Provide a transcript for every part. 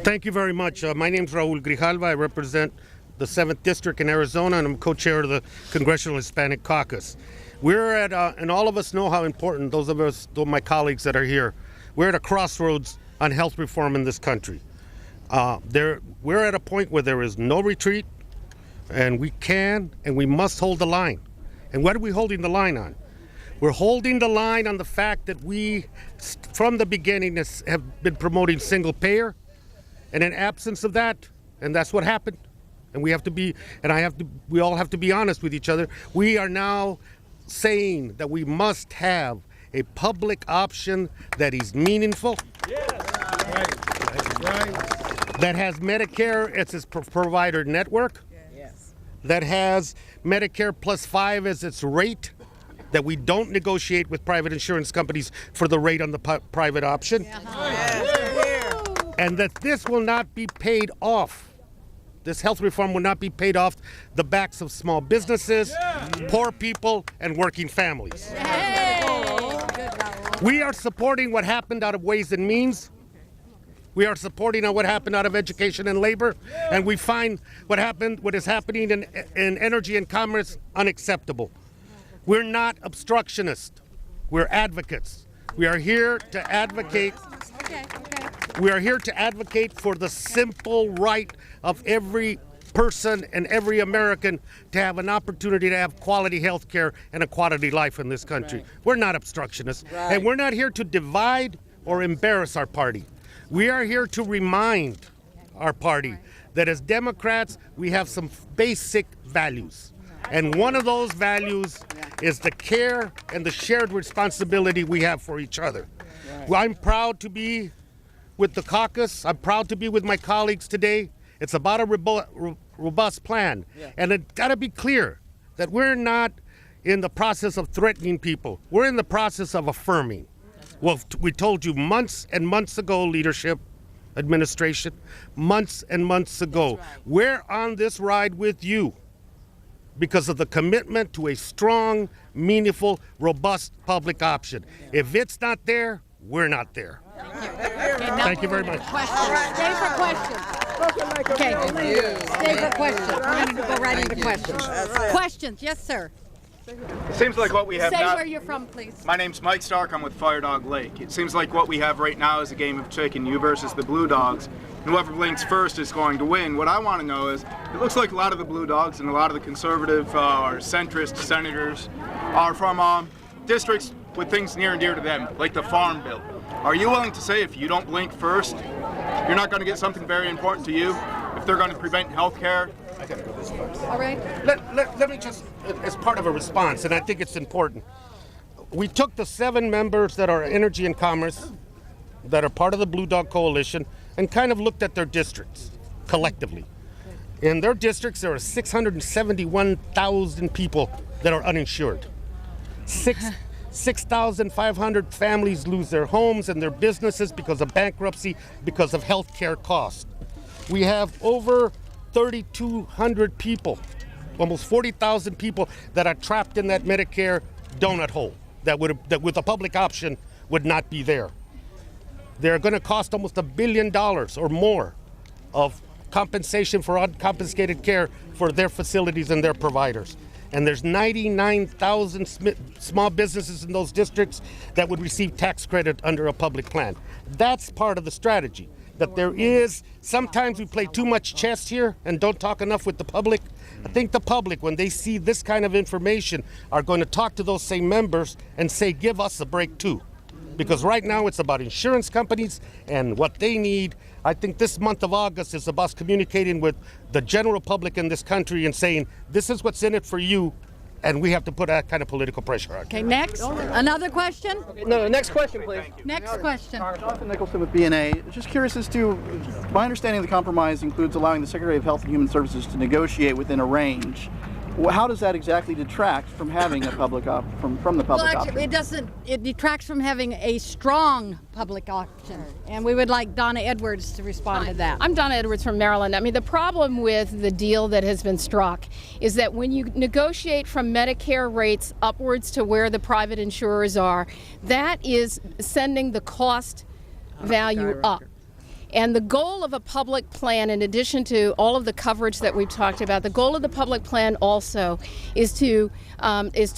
Thank you very much. My name's RAUL GRIJALVA. I represent the 7th District in Arizona, and I'm co-chair of the Congressional Hispanic Caucus. We're at, and all of us know how important, those of us, my colleagues that are here, we're at a crossroads on health reform in this country. We're at a point where there is no retreat, and we can and we must hold the line. And what are we holding the line on? We're holding the line on the fact that we, from the beginning, have been promoting single payer, and in absence of that, and that's what happened, and we have to be, we all have to be honest with each other. We are now saying that we must have a public option that is meaningful, that has Medicare as its provider network, that has Medicare plus 5 as its rate, that we don't negotiate with private insurance companies for the rate on the private option, and that this will not be paid off. This health reform will not be paid off the backs of small businesses, poor people, and working families. We are supporting what happened out of Ways and Means. We are supporting what happened out of Education and Labor, and we find what is happening in Energy and Commerce unacceptable. We're not obstructionists. We're advocates. We are here to advocate. We are here to advocate for the simple right of every person and every American to have an opportunity to have quality health care and a quality life in this country. We're not obstructionists, and we're not here to divide or embarrass our party. We are here to remind our party that as Democrats, we have some basic values. And one of those values is the care and the shared responsibility we have for each other. Well, I'm proud to be with the caucus. I'm proud to be with my colleagues today. It's about a robust plan. And it's got to be clear that we're not in the process of threatening people. We're in the process of affirming. Well, we told you months and months ago, leadership, administration, months and months ago. We're on this ride with you because of the commitment to a strong, meaningful, robust public option. If it's not there, we're not there. Thank you very much. Stay for questions. Okay, stay for questions. We're going to go right into questions. Questions, yes, sir. It seems like what we have Say now. where you're from, please. My name's Mike Stark. I'm with Fire Dog Lake. It seems like what we have right now is a game of chicken. You versus the Blue Dogs. And whoever blinks first is going to win. What I want to know is, it looks like a lot of the Blue Dogs and a lot of the conservative or centrist senators are from districts with things near and dear to them, like the Farm Bill. Are you willing to say if you don't blink first, you're not going to get something very important to you? If they're going to prevent health care? I gotta go this far. All right. Let me just, as part of a response, and I think it's important. We took the 7 members that are Energy and Commerce, that are part of the Blue Dog Coalition, and kind of looked at their districts collectively. In their districts, there are 671,000 people that are uninsured. 6,500 families lose their homes and their businesses because of bankruptcy, because of health care costs. We have over 3,200 people, almost 40,000 people that are trapped in that Medicare donut hole that with a public option would not be there. They're going to cost almost $1 billion or more of compensation for uncompensated care for their facilities and their providers. And there's 99,000 small businesses in those districts that would receive tax credit under a public plan. That's part of the strategy. That there is, sometimes we play too much chess here and don't talk enough with the public. I think the public, when they see this kind of information, are going to talk to those same members and say, give us a break too. Because right now it's about insurance companies and what they need. I think this month of August is about communicating with the general public in this country and saying, this is what's in it for you, and we have to put that kind of political pressure on. Okay, next. Another question? No, next question, please. Next question. Jonathan Nicholson with BNA. Just curious as to, my understanding of the compromise includes allowing the Secretary of Health and Human Services to negotiate within a range. How does that exactly detract from having a public from the public option? It doesn't. It detracts from having a strong public option, and we would like Donna Edwards to respond to that. I'm Donna Edwards from Maryland. I mean, the problem with the deal that has been struck is that when you negotiate from Medicare rates upwards to where the private insurers are, that is sending the cost value up. And the goal of a public plan, in addition to all of the coverage that we've talked about, the goal of the public plan also is to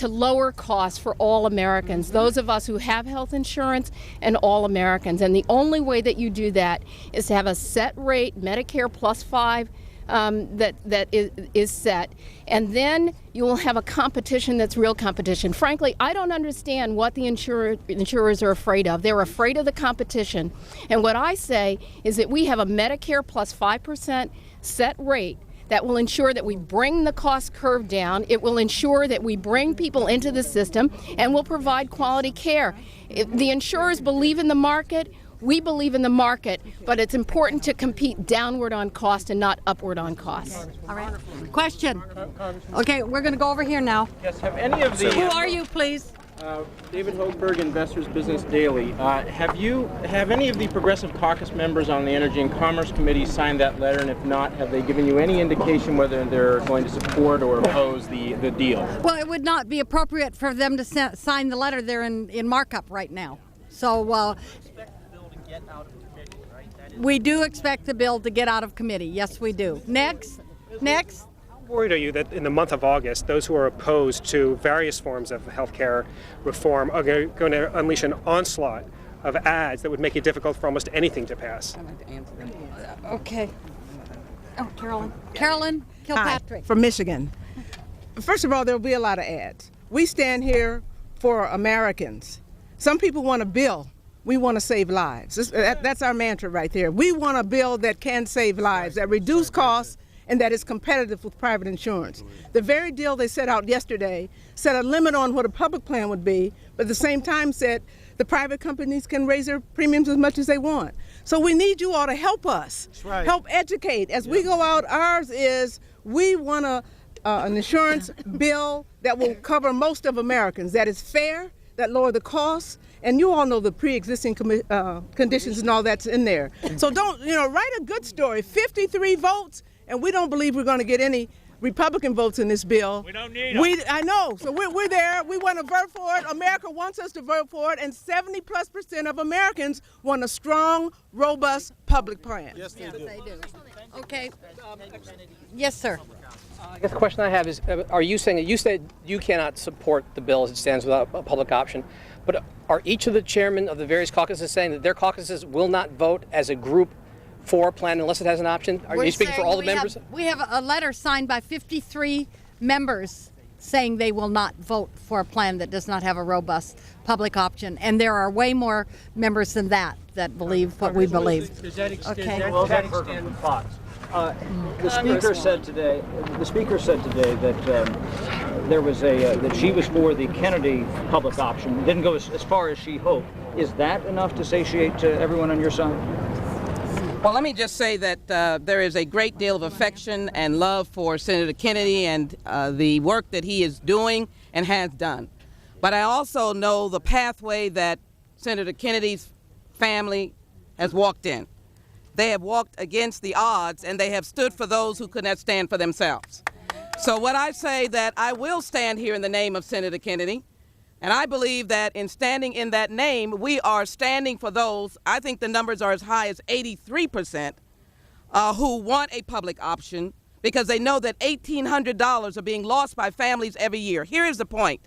lower costs for all Americans, those of us who have health insurance and all Americans. And the only way that you do that is to have a set rate, Medicare plus 5, that is set, and then you will have a competition that's real competition. Frankly, I don't understand what the insurers are afraid of. They're afraid of the competition. And what I say is that we have a Medicare plus 5% set rate that will ensure that we bring the cost curve down. It will ensure that we bring people into the system and will provide quality care. If the insurers believe in the market. We believe in the market, but it's important to compete downward on cost and not upward on cost. All right. Question. Okay, we're going to go over here now. Yes, have any of the... Who are you, please? David Hochberg, Investors Business Daily. Have any of the Progressive Caucus members on the Energy and Commerce Committee signed that letter, and if not, have they given you any indication whether they're going to support or oppose the deal? Well, it would not be appropriate for them to sign the letter. They're in markup right now. So we do expect the bill to get out of committee. Yes, we do. Next. How worried are you that in the month of August, those who are opposed to various forms of health care reform are going to unleash an onslaught of ads that would make it difficult for almost anything to pass? I'd like to answer them. Okay. Oh, Carolyn Kilpatrick. Hi, from Michigan. First of all, there will be a lot of ads. We stand here for Americans. Some people want a bill. We want to save lives. That's our mantra right there. We want a bill that can save lives, that reduce costs, and that is competitive with private insurance. The very deal they set out yesterday set a limit on what a public plan would be, but at the same time said the private companies can raise their premiums as much as they want. So we need you all to help us, help educate. As we go out, ours is we want an insurance bill that will cover most of Americans, that is fair, that lower the costs. And you all know the pre-existing conditions and all that's in there. So don't, write a good story. 53 votes, and we don't believe we're going to get any Republican votes in this bill. We don't need them. I know. So we're there. We want to vote for it. America wants us to vote for it, and 70+% of Americans want a strong, robust public plan. Yes, they do. Okay. Yes, sir. I guess the question I have is, are you saying that you said you cannot support the bill as it stands without a public option, but are each of the chairmen of the various caucuses saying that their caucuses will not vote as a group for a plan unless it has an option? Are you speaking for all the members? We have a letter signed by 53 members saying they will not vote for a plan that does not have a robust public option. And there are way more members than that believe what we believe. Does that extend, Okay. does that extend Fox? The speaker said today that there was that she was for the Kennedy public option. Didn't go as far as she hoped. Is that enough to satiate everyone on your side? Well, let me just say that there is a great deal of affection and love for Senator Kennedy and the work that he is doing and has done. But I also know the pathway that Senator Kennedy's family has walked in. They have walked against the odds, and they have stood for those who could not stand for themselves. So what I say that I will stand here in the name of Senator Kennedy, and I believe that in standing in that name, we are standing for those, I think the numbers are as high as 83%, who want a public option because they know that $1,800 are being lost by families every year. Here is the point.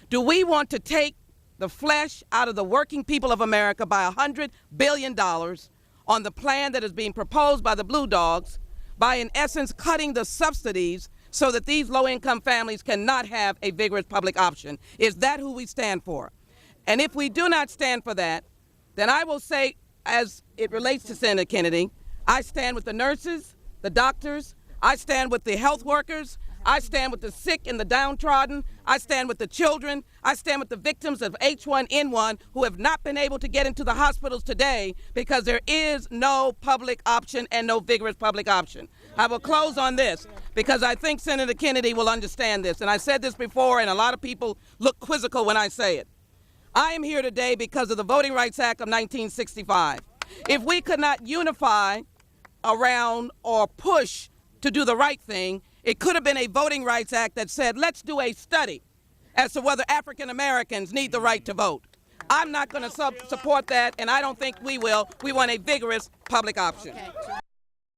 Do we want to take the flesh out of the working people of America by $100 billion on the plan that is being proposed by the Blue Dogs by, in essence, cutting the subsidies so that these low-income families cannot have a vigorous public option? Is that who we stand for? And if we do not stand for that, then I will say, as it relates to Senator Kennedy, I stand with the nurses, the doctors, I stand with the health workers, I stand with the sick and the downtrodden, I stand with the children, I stand with the victims of H1N1 who have not been able to get into the hospitals today because there is no public option and no vigorous public option. I will close on this because I think Senator Kennedy will understand this. And I said this before, and a lot of people look quizzical when I say it. I am here today because of the Voting Rights Act of 1965. If we could not unify around or push to do the right thing, it could have been a Voting Rights Act that said, let's do a study as to whether African Americans need the right to vote. I'm not going to support that, and I don't think we will. We want a vigorous public option. Okay.